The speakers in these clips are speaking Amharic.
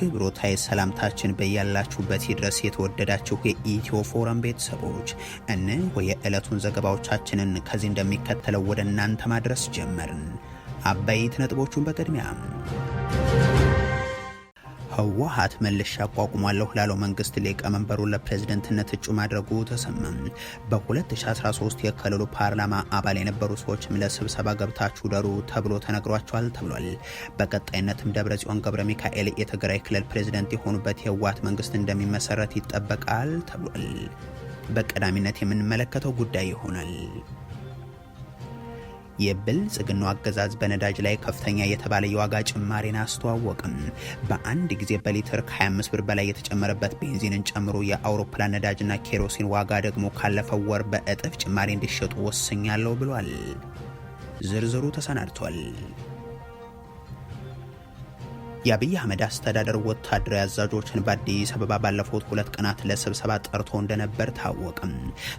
አክብሮታዊ ሰላምታችን በያላችሁበት ይድረስ። የተወደዳችሁ የኢትዮ ፎረም ቤተሰቦች እነሆ የዕለቱን ዘገባዎቻችንን ከዚህ እንደሚከተለው ወደ እናንተ ማድረስ ጀመርን። አበይት ነጥቦቹን በቅድሚያ ህወሓት መልሼ አቋቁሟለሁ ላለው መንግስት ሊቀመንበሩን ለፕሬዝደንትነት እጩ ማድረጉ ተሰማ። በ2013 የክልሉ ፓርላማ አባል የነበሩ ሰዎችም ለስብሰባ ገብታችሁ ደሩ ተብሎ ተነግሯቸዋል ተብሏል። በቀጣይነትም ደብረጽዮን ገብረ ሚካኤል የትግራይ ክልል ፕሬዝደንት የሆኑበት የህወሓት መንግስት እንደሚመሰረት ይጠበቃል ተብሏል። በቀዳሚነት የምንመለከተው ጉዳይ ይሆናል። የብልጽግናው አገዛዝ በነዳጅ ላይ ከፍተኛ የተባለ የዋጋ ጭማሪን አስተዋወቅም። በአንድ ጊዜ በሊትር ከ25 ብር በላይ የተጨመረበት ቤንዚንን ጨምሮ የአውሮፕላን ነዳጅና ኬሮሲን ዋጋ ደግሞ ካለፈው ወር በእጥፍ ጭማሪ እንዲሸጡ ወስኛለሁ ብሏል። ዝርዝሩ ተሰናድቷል። የአብይ አህመድ አስተዳደር ወታደራዊ አዛዦችን በአዲስ አበባ ባለፉት 2 ቀናት ለስብሰባ ጠርቶ እንደነበር ታወቅም።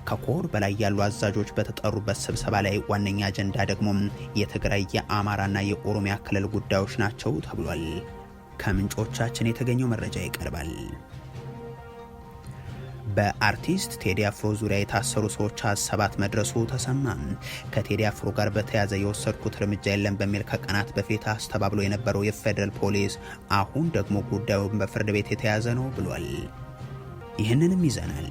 ከኮር በላይ ያሉ አዛዦች በተጠሩበት ስብሰባ ላይ ዋነኛ አጀንዳ ደግሞ የትግራይ የአማራና የኦሮሚያ ክልል ጉዳዮች ናቸው ተብሏል። ከምንጮቻችን የተገኘው መረጃ ይቀርባል። በአርቲስት ቴዲ አፍሮ ዙሪያ የታሰሩ ሰዎች 7 መድረሱ ተሰማ። ከቴዲ አፍሮ ጋር በተያያዘ የወሰድኩት እርምጃ የለም በሚል ከቀናት በፊት አስተባብሎ የነበረው የፌደራል ፖሊስ አሁን ደግሞ ጉዳዩን በፍርድ ቤት የተያዘ ነው ብሏል። ይህንንም ይዘናል።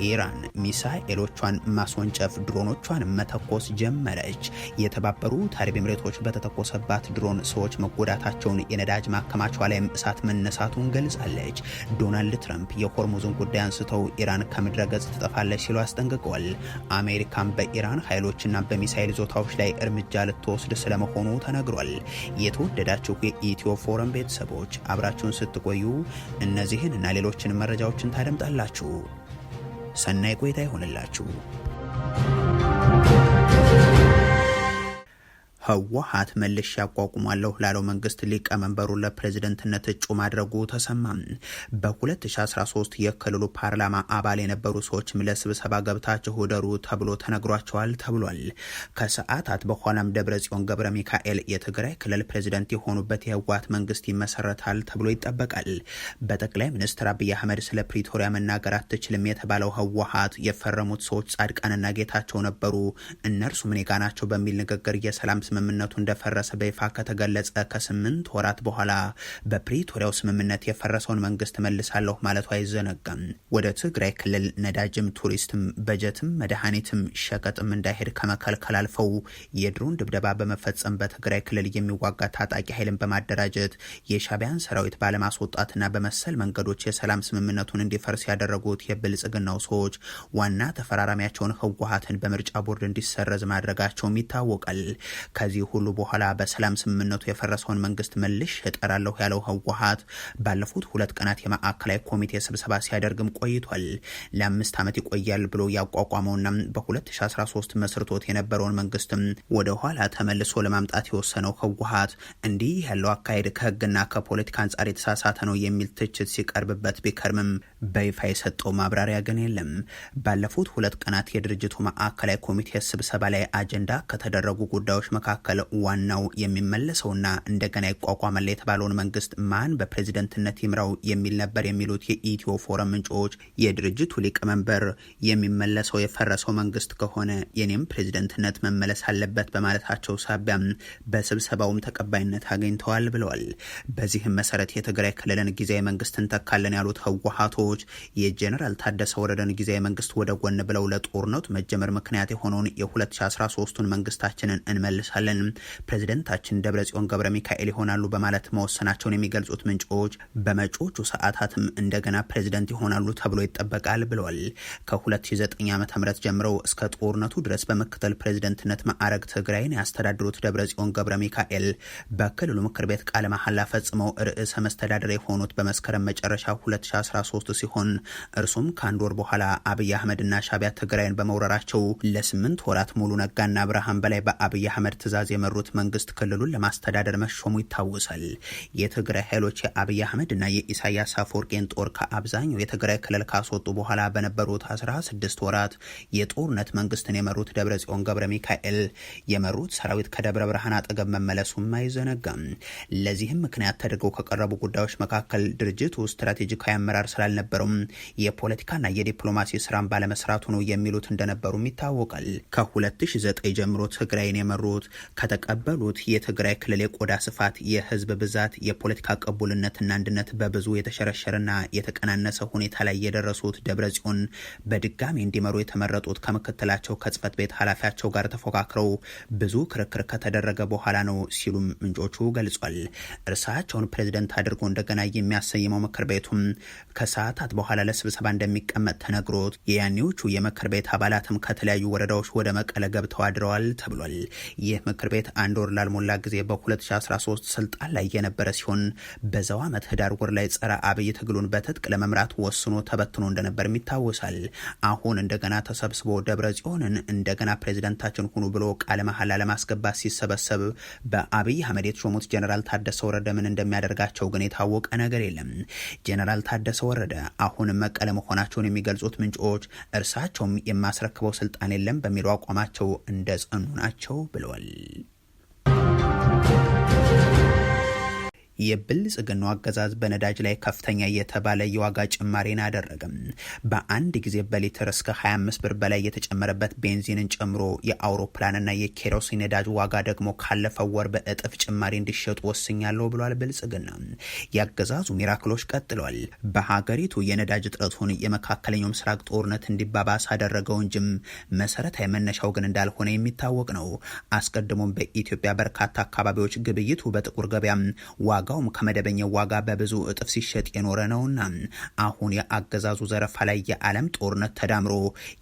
ኢራን ሚሳኤሎቿን ማስወንጨፍ ድሮኖቿን መተኮስ ጀመረች። የተባበሩት አረብ ኤሚሬቶች በተተኮሰባት ድሮን ሰዎች መጎዳታቸውን፣ የነዳጅ ማከማቿ ላይም እሳት መነሳቱን ገልጻለች። ዶናልድ ትራምፕ የሆርሙዝን ጉዳይ አንስተው ኢራን ከምድረ ገጽ ትጠፋለች ሲሉ አስጠንቅቀዋል። አሜሪካም በኢራን ኃይሎችና በሚሳኤል ይዞታዎች ላይ እርምጃ ልትወስድ ስለመሆኑ ተነግሯል። የተወደዳችሁ የኢትዮ ፎረም ቤተሰቦች አብራችሁን ስትቆዩ እነዚህን እና ሌሎችን መረጃዎችን ታደምጣላችሁ። ሰናይ ቆይታ ይሆንላችሁ። ህወሓት መልሼ አቋቁሟለሁ ላለው መንግስት ሊቀመንበሩን ለፕሬዝደንትነት እጩ ማድረጉ ተሰማ። በ2013 የክልሉ ፓርላማ አባል የነበሩ ሰዎችም ለስብሰባ ገብታችሁ ደሩ ተብሎ ተነግሯቸዋል ተብሏል። ከሰዓታት በኋላም ደብረጽዮን ገብረ ሚካኤል የትግራይ ክልል ፕሬዝደንት የሆኑበት የህወሓት መንግስት ይመሰረታል ተብሎ ይጠበቃል። በጠቅላይ ሚኒስትር አብይ አህመድ ስለ ፕሪቶሪያ መናገር አትችልም የተባለው ህወሓት የፈረሙት ሰዎች ጻድቃንና ጌታቸው ነበሩ፣ እነርሱ ምን ጋ ናቸው በሚል ንግግር የሰላም ስምምነቱ እንደፈረሰ በይፋ ከተገለጸ ከ8 ወራት በኋላ በፕሪቶሪያው ስምምነት የፈረሰውን መንግስት መልሳለሁ ማለቱ አይዘነጋም። ወደ ትግራይ ክልል ነዳጅም፣ ቱሪስትም፣ በጀትም፣ መድኃኒትም ሸቀጥም እንዳይሄድ ከመከልከል አልፈው የድሮን ድብደባ በመፈጸም በትግራይ ክልል የሚዋጋ ታጣቂ ኃይልን በማደራጀት የሻዕቢያን ሰራዊት ባለማስወጣትና በመሰል መንገዶች የሰላም ስምምነቱን እንዲፈርስ ያደረጉት የብልጽግናው ሰዎች ዋና ተፈራራሚያቸውን ህወሓትን በምርጫ ቦርድ እንዲሰረዝ ማድረጋቸውም ይታወቃል። ከዚህ ሁሉ በኋላ በሰላም ስምምነቱ የፈረሰውን መንግስት መልሽ እጠራለሁ ያለው ህወሓት ባለፉት 2 ቀናት የማዕከላዊ ኮሚቴ ስብሰባ ሲያደርግም ቆይቷል። ለ5 ዓመት ይቆያል ብሎ ያቋቋመውና በ2013 መስርቶት የነበረውን መንግስትም ወደ ኋላ ተመልሶ ለማምጣት የወሰነው ህወሓት እንዲህ ያለው አካሄድ ከህግና ከፖለቲካ አንጻር የተሳሳተ ነው የሚል ትችት ሲቀርብበት ቢከርምም በይፋ የሰጠው ማብራሪያ ግን የለም። ባለፉት 2 ቀናት የድርጅቱ ማዕከላዊ ኮሚቴ ስብሰባ ላይ አጀንዳ ከተደረጉ ጉዳዮች መካከል ዋናው የሚመለሰውና እንደገና ይቋቋማል የተባለውን መንግስት ማን በፕሬዝደንትነት ይምራው የሚል ነበር የሚሉት የኢትዮ ፎረም ምንጮች የድርጅቱ ሊቀመንበር የሚመለሰው የፈረሰው መንግስት ከሆነ የኔም ፕሬዝደንትነት መመለስ አለበት በማለታቸው ሳቢያም በስብሰባውም ተቀባይነት አግኝተዋል ብለዋል። በዚህም መሰረት የትግራይ ክልልን ጊዜያዊ መንግስት እንተካለን ያሉት ህወሓቶች የጄኔራል ታደሰ ወረደን ጊዜያዊ መንግስት ወደ ጎን ብለው ለጦርነቱ መጀመር ምክንያት የሆነውን የ2013ቱን መንግስታችንን እንመልሳለን፣ ፕሬዝደንታችን ደብረጽዮን ገብረ ሚካኤል ይሆናሉ በማለት መወሰናቸውን የሚገልጹት ምንጮች በመጪዎቹ ሰዓታትም እንደገና ፕሬዝደንት ይሆናሉ ተብሎ ይጠበቃል ብለዋል። ከ2009 ዓ.ም ጀምረው እስከ ጦርነቱ ድረስ በምክትል ፕሬዝደንትነት ማዕረግ ትግራይን ያስተዳድሩት ደብረጽዮን ገብረ ሚካኤል በክልሉ ምክር ቤት ቃለ መሐላ ፈጽመው ርዕሰ መስተዳድር የሆኑት በመስከረም መጨረሻ 2013 ሲሆን እርሱም ከአንድ ወር በኋላ አብይ አህመድና ሻዕቢያ ትግራይን በመውረራቸው ለ8 ወራት ሙሉ ነጋና ብርሃን በላይ በአብይ አህመድ አገዛዝ የመሩት መንግስት ክልሉን ለማስተዳደር መሾሙ ይታወሳል። የትግራይ ኃይሎች የአብይ አህመድና የኢሳያስ አፈወርቂን ጦር ከአብዛኛው የትግራይ ክልል ካስወጡ በኋላ በነበሩት 16 ወራት የጦርነት መንግስትን የመሩት ደብረጽዮን ገብረ ሚካኤል የመሩት ሰራዊት ከደብረ ብርሃን አጠገብ መመለሱም አይዘነጋም። ለዚህም ምክንያት ተደርገው ከቀረቡ ጉዳዮች መካከል ድርጅቱ ስትራቴጂካዊ አመራር ስላልነበረውም የፖለቲካና የዲፕሎማሲ ስራን ባለመስራቱ ነው የሚሉት እንደነበሩም ይታወቃል። ከ2009 ጀምሮ ትግራይን የመሩት ከተቀበሉት የትግራይ ክልል የቆዳ ስፋት፣ የህዝብ ብዛት፣ የፖለቲካ ቅቡልነትና አንድነት በብዙ የተሸረሸረና የተቀናነሰ ሁኔታ ላይ የደረሱት ደብረጽዮን በድጋሚ እንዲመሩ የተመረጡት ከምክትላቸው ከጽህፈት ቤት ኃላፊያቸው ጋር ተፎካክረው ብዙ ክርክር ከተደረገ በኋላ ነው ሲሉም ምንጮቹ ገልጿል። እርሳቸውን ፕሬዝደንት አድርጎ እንደገና የሚያሰይመው ምክር ቤቱም ከሰዓታት በኋላ ለስብሰባ እንደሚቀመጥ ተነግሮት የያኔዎቹ የምክር ቤት አባላትም ከተለያዩ ወረዳዎች ወደ መቀለ ገብተው አድረዋል ተብሏል። ይህ ምክር ቤት አንድ ወር ላልሞላ ጊዜ በ2013 ስልጣን ላይ የነበረ ሲሆን በዛው ዓመት ህዳር ወር ላይ ጸረ አብይ ትግሉን በትጥቅ ለመምራት ወስኖ ተበትኖ እንደነበርም ይታወሳል። አሁን እንደገና ተሰብስቦ ደብረጽዮንን እንደገና ፕሬዝዳንታችን ሁኑ ብሎ ቃለ መሐላ ለማስገባት ሲሰበሰብ በአብይ አህመድ የተሾሙት ጀነራል ታደሰ ወረደ ምን እንደሚያደርጋቸው ግን የታወቀ ነገር የለም። ጀነራል ታደሰ ወረደ አሁንም መቀለ መሆናቸውን የሚገልጹት ምንጮች እርሳቸውም የማስረክበው ስልጣን የለም በሚለው አቋማቸው እንደጸኑ ናቸው ብለዋል። የብልጽግናው አገዛዝ በነዳጅ ላይ ከፍተኛ የተባለ የዋጋ ጭማሪን አደረገም። በአንድ ጊዜ በሊትር እስከ 25 ብር በላይ የተጨመረበት ቤንዚንን ጨምሮ የአውሮፕላንና የኬሮሲን ነዳጅ ዋጋ ደግሞ ካለፈው ወር በእጥፍ ጭማሪ እንዲሸጡ ወስኛለሁ ብሏል። ብልጽግና የአገዛዙ ሚራክሎች ቀጥለዋል። በሀገሪቱ የነዳጅ እጥረቱን የመካከለኛው ምስራቅ ጦርነት እንዲባባስ አደረገው እንጂም መሰረታዊ መነሻው ግን እንዳልሆነ የሚታወቅ ነው። አስቀድሞም በኢትዮጵያ በርካታ አካባቢዎች ግብይቱ በጥቁር ገበያ ዋጋውም ከመደበኛው ዋጋ በብዙ እጥፍ ሲሸጥ የኖረ ነውና አሁን የአገዛዙ ዘረፋ ላይ የዓለም ጦርነት ተዳምሮ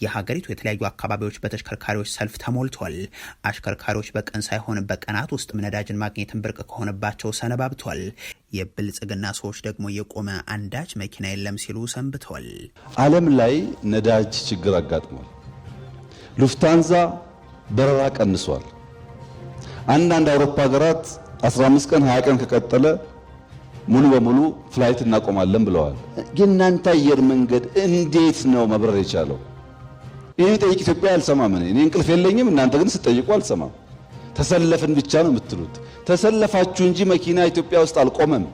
የሀገሪቱ የተለያዩ አካባቢዎች በተሽከርካሪዎች ሰልፍ ተሞልቷል። አሽከርካሪዎች በቀን ሳይሆን በቀናት ውስጥ ነዳጅን ማግኘትን ብርቅ ከሆነባቸው ሰነባብቷል። የብልጽግና ሰዎች ደግሞ የቆመ አንዳች መኪና የለም ሲሉ ሰንብተዋል። ዓለም ላይ ነዳጅ ችግር አጋጥሟል። ሉፍታንዛ በረራ ቀንሷል። አንዳንድ አውሮፓ ሀገራት 15 ቀን 20 ቀን ከቀጠለ ሙሉ በሙሉ ፍላይት እናቆማለን ብለዋል። የእናንተ አየር መንገድ እንዴት ነው መብረር የቻለው? ይሄን ጠይቅ ኢትዮጵያ አልሰማም። እኔ እንቅልፍ የለኝም፣ እናንተ ግን ስትጠይቁ አልሰማም። ተሰለፍን ብቻ ነው የምትሉት። ተሰለፋችሁ እንጂ መኪና ኢትዮጵያ ውስጥ አልቆመም።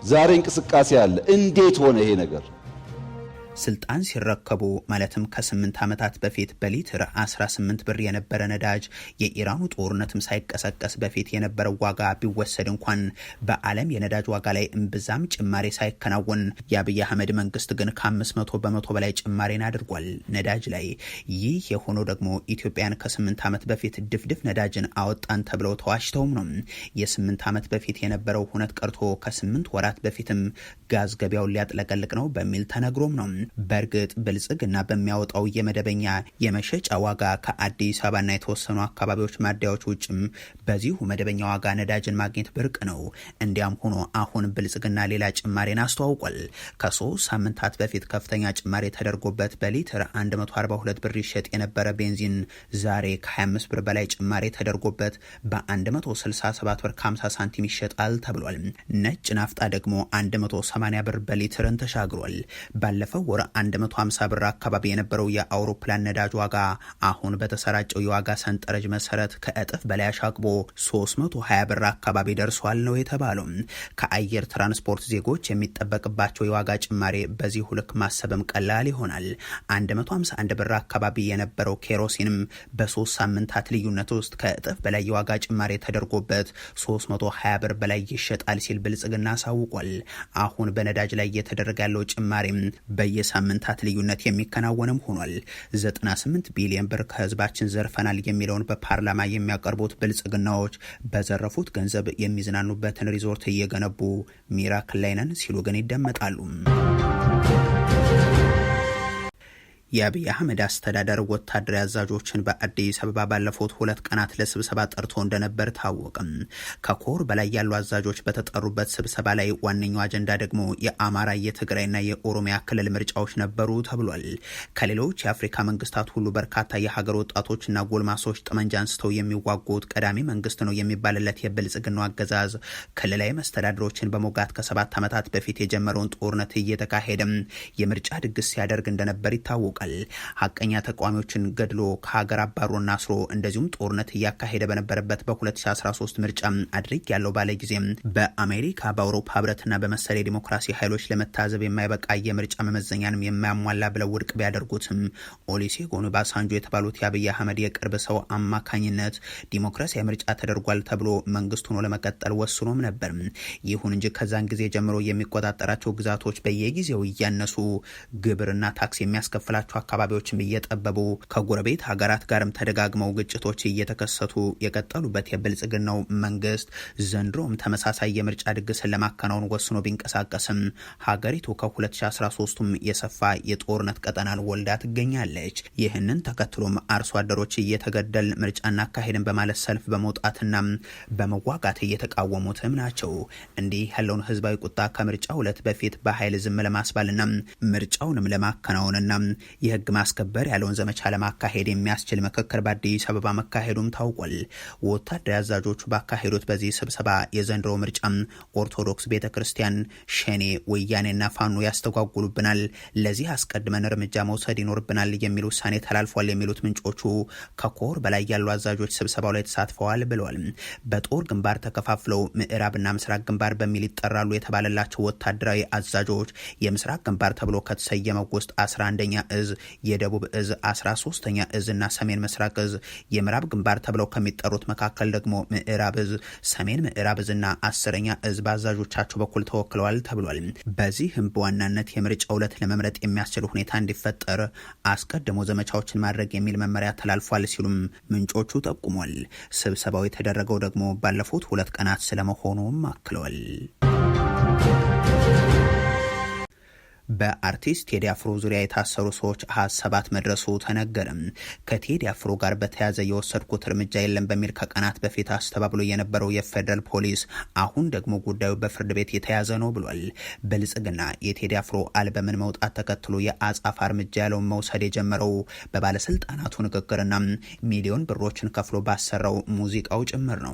ዛሬ እንቅስቃሴ አለ። እንዴት ሆነ ይሄ ነገር? ስልጣን ሲረከቡ ማለትም ከ8 ዓመታት በፊት በሊትር 18 ብር የነበረ ነዳጅ የኢራኑ ጦርነትም ሳይቀሰቀስ በፊት የነበረው ዋጋ ቢወሰድ እንኳን በዓለም የነዳጅ ዋጋ ላይ እምብዛም ጭማሪ ሳይከናወን የአብይ አህመድ መንግስት ግን ከ500 በመቶ በላይ ጭማሪን አድርጓል ነዳጅ ላይ። ይህ የሆነው ደግሞ ኢትዮጵያን ከ8 ዓመት በፊት ድፍድፍ ነዳጅን አወጣን ተብለው ተዋሽተውም ነው። የ8 ዓመት በፊት የነበረው ሁነት ቀርቶ ከ8 ወራት በፊትም ጋዝ ገበያውን ሊያጥለቀልቅ ነው በሚል ተነግሮም ነው። በእርግጥ ብልጽግና በሚያወጣው የመደበኛ የመሸጫ ዋጋ ከአዲስ አበባና የተወሰኑ አካባቢዎች ማደያዎች ውጭም በዚሁ መደበኛ ዋጋ ነዳጅን ማግኘት ብርቅ ነው። እንዲያም ሆኖ አሁን ብልጽግና ሌላ ጭማሪን አስተዋውቋል። ከ3 ሳምንታት በፊት ከፍተኛ ጭማሪ ተደርጎበት በሊትር 142 ብር ይሸጥ የነበረ ቤንዚን ዛሬ ከ25 ብር በላይ ጭማሪ ተደርጎበት በ167 ብር ከ50 ሳንቲም ይሸጣል ተብሏል። ነጭ ናፍጣ ደግሞ 180 ብር በሊትርን ተሻግሯል። ባለፈው 150 ብር አካባቢ የነበረው የአውሮፕላን ነዳጅ ዋጋ አሁን በተሰራጨው የዋጋ ሰንጠረዥ መሰረት ከእጥፍ በላይ አሻቅቦ 320 ብር አካባቢ ደርሷል ነው የተባለው። ከአየር ትራንስፖርት ዜጎች የሚጠበቅባቸው የዋጋ ጭማሪ በዚህ ልክ ማሰብም ቀላል ይሆናል። 151 ብር አካባቢ የነበረው ኬሮሲንም በ3 ሳምንታት ልዩነት ውስጥ ከእጥፍ በላይ የዋጋ ጭማሪ ተደርጎበት 320 ብር በላይ ይሸጣል ሲል ብልጽግና አሳውቋል። አሁን በነዳጅ ላይ እየተደረገ ያለው ጭማሪም በየሳምንታት ልዩነት የሚከናወንም ሆኗል። 98 ቢሊዮን ብር ከህዝባችን ዘርፈናል የሚለውን በፓርላማ የሚያቀርቡት ብልጽግናዎች በዘረፉት ገንዘብ የሚዝናኑበትን ሪዞርት እየገነቡ ሚራክል ላይ ነን ሲሉ ግን ይደመጣሉ። የአብይ አህመድ አስተዳደር ወታደራዊ አዛዦችን በአዲስ አበባ ባለፉት 2 ቀናት ለስብሰባ ጠርቶ እንደነበር ታወቀም። ከኮር በላይ ያሉ አዛዦች በተጠሩበት ስብሰባ ላይ ዋነኛው አጀንዳ ደግሞ የአማራ የትግራይና የኦሮሚያ ክልል ምርጫዎች ነበሩ ተብሏል። ከሌሎች የአፍሪካ መንግስታት ሁሉ በርካታ የሀገር ወጣቶችና ጎልማሶች ጠመንጃ አንስተው የሚዋጉት ቀዳሚ መንግስት ነው የሚባልለት የብልጽግናው አገዛዝ ክልላዊ መስተዳድሮችን በሞጋት ከ7 ዓመታት በፊት የጀመረውን ጦርነት እየተካሄደም የምርጫ ድግስ ሲያደርግ እንደነበር ይታወቃል። ሀቀኛ ተቃዋሚዎችን ገድሎ ከሀገር አባሮና አስሮ እንደዚሁም ጦርነት እያካሄደ በነበረበት በ2013 ምርጫ አድርግ ያለው ባለ ጊዜም በአሜሪካ በአውሮፓ ህብረትና በመሰለ የዲሞክራሲ ኃይሎች ለመታዘብ የማይበቃ የምርጫ መመዘኛንም የማያሟላ ብለው ውድቅ ቢያደርጉትም ኦሉሴጉን ኦባሳንጆ የተባሉት የአብይ አህመድ የቅርብ ሰው አማካኝነት ዲሞክራሲያዊ ምርጫ ተደርጓል ተብሎ መንግስት ሆኖ ለመቀጠል ወስኖም ነበር። ይሁን እንጂ ከዛን ጊዜ ጀምሮ የሚቆጣጠራቸው ግዛቶች በየጊዜው እያነሱ ግብርና ታክስ የሚያስከፍላቸው አካባቢዎችም እየጠበቡ ከጎረቤት ሀገራት ጋርም ተደጋግመው ግጭቶች እየተከሰቱ የቀጠሉበት የብልጽግናው መንግስት ዘንድሮም ተመሳሳይ የምርጫ ድግስን ለማከናወን ወስኖ ቢንቀሳቀስም ሀገሪቱ ከ2013ቱም የሰፋ የጦርነት ቀጠናን ወልዳ ትገኛለች። ይህንን ተከትሎም አርሶ አደሮች እየተገደል ምርጫ እናካሄድን በማለት ሰልፍ በመውጣትና በመዋጋት እየተቃወሙትም ናቸው። እንዲህ ያለውን ህዝባዊ ቁጣ ከምርጫው ዕለት በፊት በኃይል ዝም ለማስባልና ምርጫውንም ለማከናወንና የህግ ማስከበር ያለውን ዘመቻ ለማካሄድ የሚያስችል ምክክር በአዲስ አበባ መካሄዱም ታውቋል። ወታደራዊ አዛዦቹ ባካሄዱት በዚህ ስብሰባ የዘንድሮ ምርጫ ኦርቶዶክስ ቤተክርስቲያን፣ ሸኔ፣ ወያኔና ፋኖ ያስተጓጉሉብናል፣ ለዚህ አስቀድመን እርምጃ መውሰድ ይኖርብናል የሚል ውሳኔ ተላልፏል የሚሉት ምንጮቹ ከኮር በላይ ያሉ አዛዦች ስብሰባው ላይ ተሳትፈዋል ብለዋል። በጦር ግንባር ተከፋፍለው ምዕራብና ምስራቅ ግንባር በሚል ይጠራሉ የተባለላቸው ወታደራዊ አዛዦች የምስራቅ ግንባር ተብሎ ከተሰየመው ውስጥ 11ኛ እዝ፣ የደቡብ እዝ 13ኛ እዝ እና ሰሜን ምስራቅ እዝ፣ የምዕራብ ግንባር ተብለው ከሚጠሩት መካከል ደግሞ ምዕራብ እዝ፣ ሰሜን ምዕራብ እዝ እና 10ኛ እዝ በአዛዦቻቸው በኩል ተወክለዋል ተብሏል። በዚህም በዋናነት የምርጫ ዕለት ለመምረጥ የሚያስችል ሁኔታ እንዲፈጠር አስቀድሞ ዘመቻዎችን ማድረግ የሚል መመሪያ ተላልፏል ሲሉም ምንጮቹ ጠቁሟል። ስብሰባው የተደረገው ደግሞ ባለፉት 2 ቀናት ስለመሆኑም አክለዋል። በአርቲስት ቴዲ አፍሮ ዙሪያ የታሰሩ ሰዎች 7 መድረሱ ተነገረም። ከቴዲ አፍሮ ጋር በተያያዘ የወሰድኩት እርምጃ የለም በሚል ከቀናት በፊት አስተባብሎ የነበረው የፌደራል ፖሊስ አሁን ደግሞ ጉዳዩ በፍርድ ቤት የተያዘ ነው ብሏል። ብልጽግና የቴዲ አፍሮ አልበምን መውጣት ተከትሎ የአጻፋ እርምጃ ያለውን መውሰድ የጀመረው በባለስልጣናቱ ንግግርና ሚሊዮን ብሮችን ከፍሎ ባሰራው ሙዚቃው ጭምር ነው።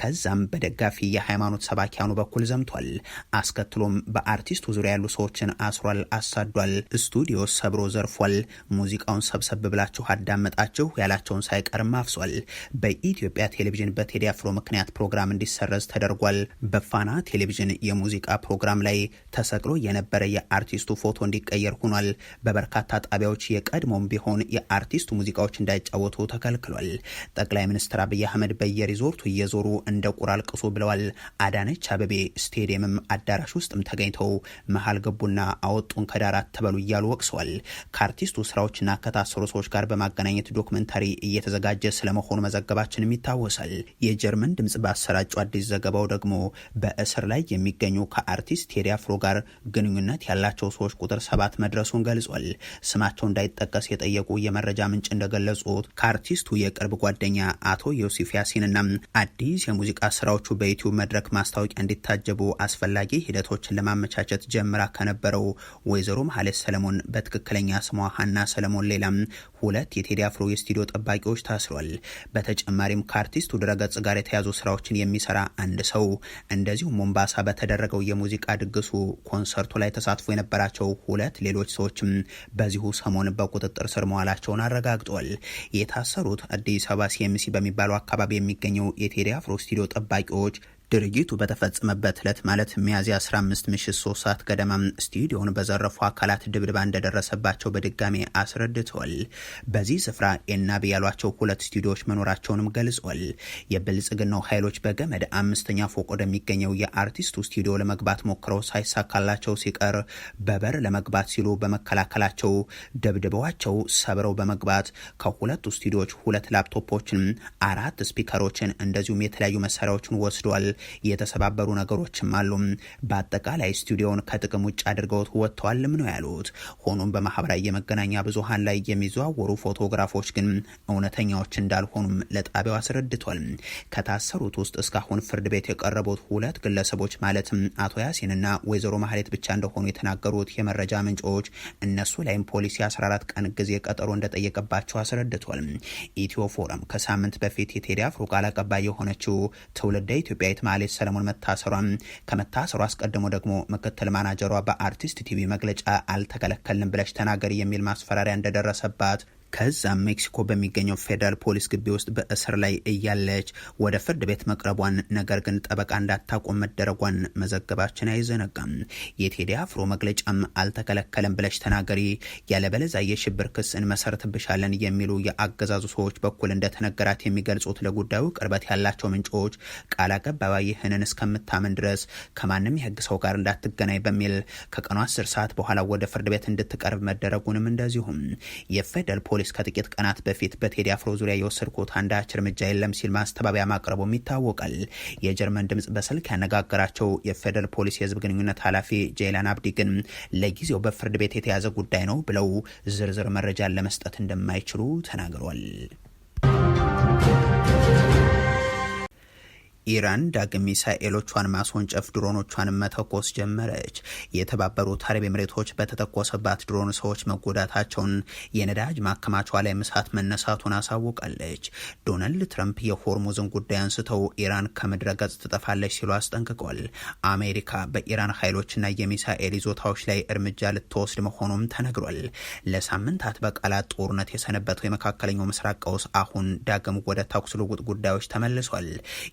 ከዛም በደጋፊ የሃይማኖት ሰባኪያኑ በኩል ዘምቷል። አስከትሎም በአርቲስቱ ዙሪያ ያሉ ሰዎችን አስሯል፣ አሳዷል፣ ስቱዲዮ ሰብሮ ዘርፏል፣ ሙዚቃውን ሰብሰብ ብላችሁ አዳመጣችሁ ያላቸውን ሳይቀርም አፍሷል። በኢትዮጵያ ቴሌቪዥን በቴዲ አፍሮ ምክንያት ፕሮግራም እንዲሰረዝ ተደርጓል። በፋና ቴሌቪዥን የሙዚቃ ፕሮግራም ላይ ተሰቅሎ የነበረ የአርቲስቱ ፎቶ እንዲቀየር ሆኗል። በበርካታ ጣቢያዎች የቀድሞም ቢሆን የአርቲስቱ ሙዚቃዎች እንዳይጫወቱ ተከልክሏል። ጠቅላይ ሚኒስትር አብይ አህመድ በየሪዞርቱ እየዞሩ እንደ ቁራ አልቅሱ ብለዋል። አዳነች አበቤ ስቴዲየምም አዳራሽ ውስጥም ተገኝተው መሀል ገቡና ወጡን ከዳር አትበሉ እያሉ ወቅሰዋል። ከአርቲስቱ ስራዎችና ከታሰሩ ሰዎች ጋር በማገናኘት ዶክመንታሪ እየተዘጋጀ ስለመሆኑ መዘገባችንም ይታወሳል። የጀርመን ድምጽ ባሰራጩ አዲስ ዘገባው ደግሞ በእስር ላይ የሚገኙ ከአርቲስት ቴዲ አፍሮ ጋር ግንኙነት ያላቸው ሰዎች ቁጥር 7 መድረሱን ገልጿል። ስማቸው እንዳይጠቀስ የጠየቁ የመረጃ ምንጭ እንደገለጹት ከአርቲስቱ የቅርብ ጓደኛ አቶ ዮሴፍ ያሲንና አዲስ የሙዚቃ ስራዎቹ በዩቲዩብ መድረክ ማስታወቂያ እንዲታጀቡ አስፈላጊ ሂደቶችን ለማመቻቸት ጀምራ ከነበረው ወይዘሮ መሐሌት ሰለሞን በትክክለኛ ስሟ ሀና ሰለሞን ሌላም 2 የቴዲ አፍሮ የስቱዲዮ ጠባቂዎች ታስሯል። በተጨማሪም ከአርቲስቱ ድረገጽ ጋር የተያዙ ስራዎችን የሚሰራ አንድ ሰው እንደዚሁም ሞምባሳ በተደረገው የሙዚቃ ድግሱ ኮንሰርቱ ላይ ተሳትፎ የነበራቸው 2 ሌሎች ሰዎችም በዚሁ ሰሞን በቁጥጥር ስር መዋላቸውን አረጋግጧል። የታሰሩት አዲስ አበባ ሲኤምሲ በሚባለው አካባቢ የሚገኘው የቴዲ አፍሮ ስቱዲዮ ጠባቂዎች ድርጊቱ በተፈጸመበት ዕለት ማለት ሚያዝያ 15 ምሽት 3 ሰዓት ገደማ ስቱዲዮን በዘረፉ አካላት ድብድባ እንደደረሰባቸው በድጋሜ አስረድተዋል። በዚህ ስፍራ ኤናቢ ያሏቸው 2 ስቱዲዮዎች መኖራቸውንም ገልጿል። የብልጽግናው ኃይሎች በገመድ 5ኛ ፎቅ ወደሚገኘው የአርቲስቱ ስቱዲዮ ለመግባት ሞክረው ሳይሳካላቸው ሲቀር በበር ለመግባት ሲሉ በመከላከላቸው ደብድበዋቸው ሰብረው በመግባት ከ2ቱ ስቱዲዮዎች 2 ላፕቶፖችን፣ 4 ስፒከሮችን እንደዚሁም የተለያዩ መሳሪያዎችን ወስደዋል። የተሰባበሩ ነገሮችም አሉ። በአጠቃላይ ስቱዲዮውን ከጥቅም ውጭ አድርገውት ወጥተዋልም ነው ያሉት። ሆኖም በማህበራዊ የመገናኛ ብዙሃን ላይ የሚዘዋወሩ ፎቶግራፎች ግን እውነተኛዎች እንዳልሆኑም ለጣቢያው አስረድቷል። ከታሰሩት ውስጥ እስካሁን ፍርድ ቤት የቀረቡት ሁለት ግለሰቦች ማለትም አቶ ያሲንና ወይዘሮ ማህሌት ብቻ እንደሆኑ የተናገሩት የመረጃ ምንጮች እነሱ ላይም ፖሊስ 14 ቀን ጊዜ ቀጠሮ እንደጠየቀባቸው አስረድቷል። ኢትዮ ፎረም ከሳምንት በፊት የቴዲ አፍሮ ቃል አቀባይ የሆነችው ትውልደ ኢትዮጵያዊት ማህሌት ሰለሞን ከመታሰሩ አስቀድሞ ደግሞ ምክትል ማናጀሯ በአርቲስት ቲቪ መግለጫ አልተከለከልንም ብለሽ ተናገሪ የሚል ማስፈራሪያ እንደደረሰባት ከዛም ሜክሲኮ በሚገኘው ፌዴራል ፖሊስ ግቢ ውስጥ በእስር ላይ እያለች ወደ ፍርድ ቤት መቅረቧን ነገር ግን ጠበቃ እንዳታቆም መደረጓን መዘገባችን አይዘነጋም። የቴዲ አፍሮ መግለጫም አልተከለከለም ብለሽ ተናገሪ ያለበለዚያ የሽብር ክስ እንመሰርትብሻለን የሚሉ የአገዛዙ ሰዎች በኩል እንደተነገራት የሚገልጹት ለጉዳዩ ቅርበት ያላቸው ምንጮች ቃል አቀባይዋ ይህንን እስከምታምን ድረስ ከማንም የህግ ሰው ጋር እንዳትገናኝ በሚል ከቀኑ 10 ሰዓት በኋላ ወደ ፍርድ ቤት እንድትቀርብ መደረጉንም እንደዚሁም የፌዴራል ፖሊስ ከጥቂት ቀናት በፊት በቴዲ አፍሮ ዙሪያ የወሰድኩት አንዳች እርምጃ የለም ሲል ማስተባበያ ማቅረቡም ይታወቃል። የጀርመን ድምጽ በስልክ ያነጋገራቸው የፌደራል ፖሊስ የህዝብ ግንኙነት ኃላፊ ጄላን አብዲ ግን ለጊዜው በፍርድ ቤት የተያዘ ጉዳይ ነው ብለው ዝርዝር መረጃን ለመስጠት እንደማይችሉ ተናግረዋል። ኢራን ዳግም ሚሳኤሎቿን ማስወንጨፍ ድሮኖቿን መተኮስ ጀመረች። የተባበሩት አረብ ኤምሬቶች በተተኮሰባት ድሮን ሰዎች መጎዳታቸውን፣ የነዳጅ ማከማቿ ላይ እሳት መነሳቱን አሳውቃለች። ዶናልድ ትራምፕ የሆርሙዝን ጉዳይ አንስተው ኢራን ከምድረ ገጽ ትጠፋለች ሲሉ አስጠንቅቋል። አሜሪካ በኢራን ኃይሎችና የሚሳኤል ይዞታዎች ላይ እርምጃ ልትወስድ መሆኑም ተነግሯል። ለሳምንታት በቃላት ጦርነት የሰነበተው የመካከለኛው ምስራቅ ቀውስ አሁን ዳግም ወደ ተኩስ ልውውጥ ጉዳዮች ተመልሷል።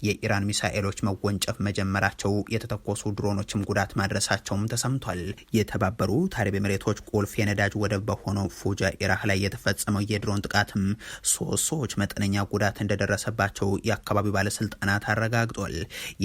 የኢራን ሚሳኤሎች መወንጨፍ መጀመራቸው፣ የተተኮሱ ድሮኖችም ጉዳት ማድረሳቸውም ተሰምቷል። የተባበሩት አረብ ኤምሬቶች ቁልፍ የነዳጅ ወደብ በሆነው ፉጃ ኢራህ ላይ የተፈጸመው የድሮን ጥቃትም 3 ሰዎች መጠነኛ ጉዳት እንደደረሰባቸው የአካባቢው ባለስልጣናት አረጋግጧል።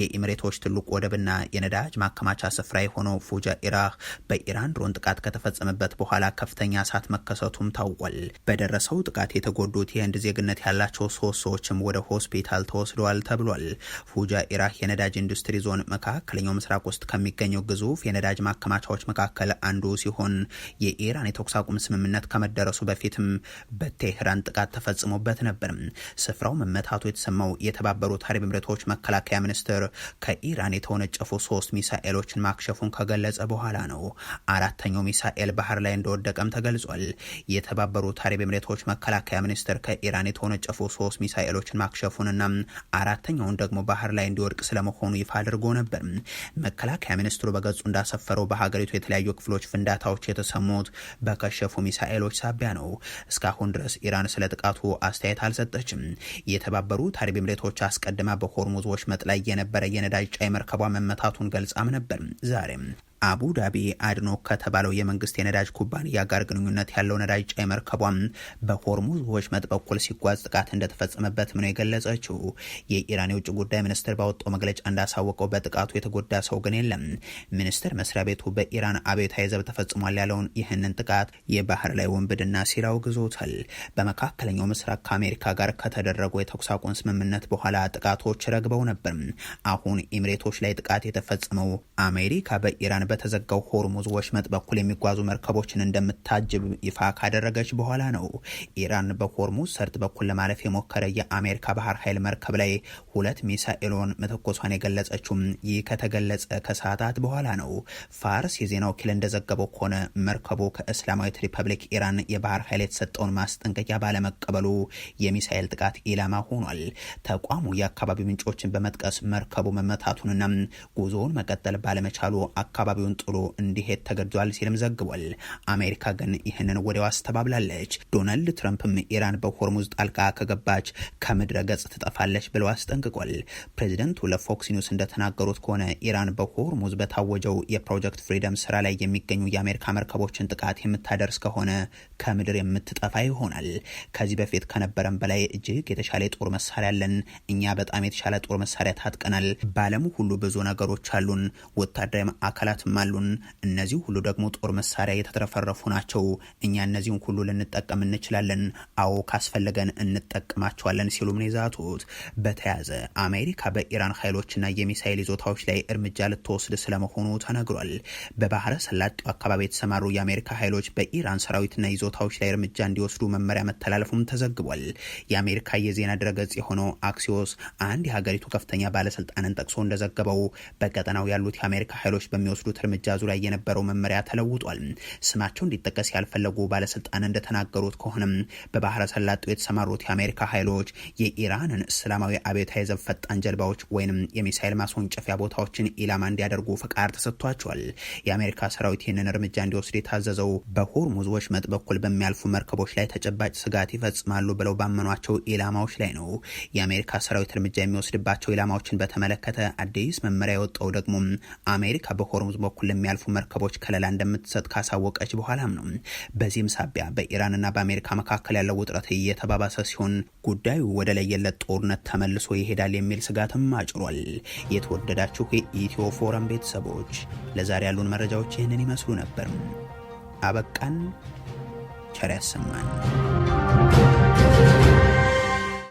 የኤምሬቶች ትልቁ ወደብና የነዳጅ ማከማቻ ስፍራ የሆነው ፉጃ ኢራህ በኢራን ድሮን ጥቃት ከተፈጸመበት በኋላ ከፍተኛ እሳት መከሰቱም ታውቋል። በደረሰው ጥቃት የተጎዱት የህንድ ዜግነት ያላቸው 3 ሰዎችም ወደ ሆስፒታል ተወስደዋል ተብሏል። ፉጃ ኢራህ የነዳጅ ኢንዱስትሪ ዞን መካከለኛው ምስራቅ ውስጥ ከሚገኘው ግዙፍ የነዳጅ ማከማቻዎች መካከል አንዱ ሲሆን የኢራን የተኩስ አቁም ስምምነት ከመደረሱ በፊትም በቴህራን ጥቃት ተፈጽሞበት ነበር። ስፍራው መመታቱ የተሰማው የተባበሩት አረብ ኤምሬቶች መከላከያ ሚኒስትር ከኢራን የተወነጨፉ 3 ሚሳኤሎችን ማክሸፉን ከገለጸ በኋላ ነው። 4ኛው ሚሳኤል ባህር ላይ እንደወደቀም ተገልጿል። የተባበሩት አረብ ኤምሬቶች መከላከያ ሚኒስትር ከኢራን የተወነጨፉ 3 ሚሳኤሎችን ማክሸፉንና 4ኛውን ደግሞ ባህር ላይ እንዲወድቅ ስለመሆኑ ይፋ አድርጎ ነበር። መከላከያ ሚኒስትሩ በገጹ እንዳሰፈረው በሀገሪቱ የተለያዩ ክፍሎች ፍንዳታዎች የተሰሙት በከሸፉ ሚሳኤሎች ሳቢያ ነው። እስካሁን ድረስ ኢራን ስለ ጥቃቱ አስተያየት አልሰጠችም። የተባበሩት አረብ ኤምሬቶች አስቀድማ በሆርሙዝ ወሽመጥ ላይ የነበረ የነዳጅ ጫኝ መርከቧ መመታቱን ገልጻም ነበር። ዛሬም አቡ ዳቢ አድኖ ከተባለው የመንግስት የነዳጅ ኩባንያ ጋር ግንኙነት ያለው ነዳጅ ጫኝ መርከቧም በሆርሙዝ ወሽመጥ በኩል ሲጓዝ ጥቃት እንደተፈጸመበት ነው የገለጸችው። የኢራን የውጭ ጉዳይ ሚኒስትር ባወጣው መግለጫ እንዳሳወቀው በጥቃቱ የተጎዳ ሰው ግን የለም። ሚኒስቴር መስሪያ ቤቱ በኢራን አብዮታዊ ዘብ ተፈጽሟል ያለውን ይህንን ጥቃት የባህር ላይ ወንብድና ሲል አውግዞታል። በመካከለኛው ምስራቅ ከአሜሪካ ጋር ከተደረገው የተኩስ አቁም ስምምነት በኋላ ጥቃቶች ረግበው ነበር። አሁን ኤምሬቶች ላይ ጥቃት የተፈጸመው አሜሪካ በኢራን በተዘጋው ሆርሙዝ ወሽመጥ በኩል የሚጓዙ መርከቦችን እንደምታጅብ ይፋ ካደረገች በኋላ ነው። ኢራን በሆርሙዝ ሰርጥ በኩል ለማለፍ የሞከረ የአሜሪካ ባህር ኃይል መርከብ ላይ 2 ሚሳኤሎን መተኮሷን የገለጸችው ይህ ከተገለጸ ከሰዓታት በኋላ ነው። ፋርስ የዜና ወኪል እንደዘገበው ከሆነ መርከቡ ከእስላማዊት ሪፐብሊክ ኢራን የባህር ኃይል የተሰጠውን ማስጠንቀቂያ ባለመቀበሉ የሚሳኤል ጥቃት ኢላማ ሆኗል። ተቋሙ የአካባቢ ምንጮችን በመጥቀስ መርከቡ መመታቱንና ጉዞውን መቀጠል ባለመቻሉ አካባቢ ጥሎ እንዲሄድ ተገዷል ሲልም ዘግቧል። አሜሪካ ግን ይህንን ወዲያው አስተባብላለች። ዶናልድ ትራምፕም ኢራን በሆርሙዝ ጣልቃ ከገባች ከምድረ ገጽ ትጠፋለች ብለው አስጠንቅቋል። ፕሬዚደንቱ ለፎክስ ኒውስ እንደተናገሩት ከሆነ ኢራን በሆርሙዝ በታወጀው የፕሮጀክት ፍሪደም ስራ ላይ የሚገኙ የአሜሪካ መርከቦችን ጥቃት የምታደርስ ከሆነ ከምድር የምትጠፋ ይሆናል። ከዚህ በፊት ከነበረን በላይ እጅግ የተሻለ የጦር መሳሪያ አለን። እኛ በጣም የተሻለ ጦር መሳሪያ ታጥቀናል። በዓለሙ ሁሉ ብዙ ነገሮች አሉን። ወታደራዊ አካላት ስጋቶችም አሉን። እነዚህ ሁሉ ደግሞ ጦር መሳሪያ የተትረፈረፉ ናቸው። እኛ እነዚህን ሁሉ ልንጠቀም እንችላለን። አዎ ካስፈለገን እንጠቀማቸዋለን ሲሉም ነው የዛቱት። በተያያዘ አሜሪካ በኢራን ኃይሎችና የሚሳኤል ይዞታዎች ላይ እርምጃ ልትወስድ ስለመሆኑ ተነግሯል። በባህረ ሰላጤው አካባቢ የተሰማሩ የአሜሪካ ኃይሎች በኢራን ሰራዊትና ይዞታዎች ላይ እርምጃ እንዲወስዱ መመሪያ መተላለፉም ተዘግቧል። የአሜሪካ የዜና ድረገጽ የሆነው አክሲዮስ አንድ የሀገሪቱ ከፍተኛ ባለስልጣንን ጠቅሶ እንደዘገበው በቀጠናው ያሉት የአሜሪካ ኃይሎች በሚወስዱት እርምጃ ዙሪያ የነበረው መመሪያ ተለውጧል። ስማቸው እንዲጠቀስ ያልፈለጉ ባለስልጣን እንደተናገሩት ከሆነም በባህረ ሰላጤው የተሰማሩት የአሜሪካ ኃይሎች የኢራንን እስላማዊ አብዮታዊ ዘብ ፈጣን ጀልባዎች ወይንም የሚሳኤል ማስወንጨፊያ ቦታዎችን ኢላማ እንዲያደርጉ ፈቃድ ተሰጥቷቸዋል። የአሜሪካ ሰራዊት ይህንን እርምጃ እንዲወስድ የታዘዘው በሆርሙዝ ወሽመጥ በኩል በሚያልፉ መርከቦች ላይ ተጨባጭ ስጋት ይፈጽማሉ ብለው ባመኗቸው ኢላማዎች ላይ ነው። የአሜሪካ ሰራዊት እርምጃ የሚወስድባቸው ኢላማዎችን በተመለከተ አዲስ መመሪያ የወጣው ደግሞ አሜሪካ በሆርሙዝ በኩል ለሚያልፉ መርከቦች ከለላ እንደምትሰጥ ካሳወቀች በኋላም ነው። በዚህም ሳቢያ በኢራንና በአሜሪካ መካከል ያለው ውጥረት እየተባባሰ ሲሆን ጉዳዩ ወደ ለየለት ጦርነት ተመልሶ ይሄዳል የሚል ስጋትም አጭሯል። የተወደዳችሁ የኢትዮ ፎረም ቤተሰቦች ለዛሬ ያሉን መረጃዎች ይህንን ይመስሉ ነበር። አበቃን። ቸር ያሰማን።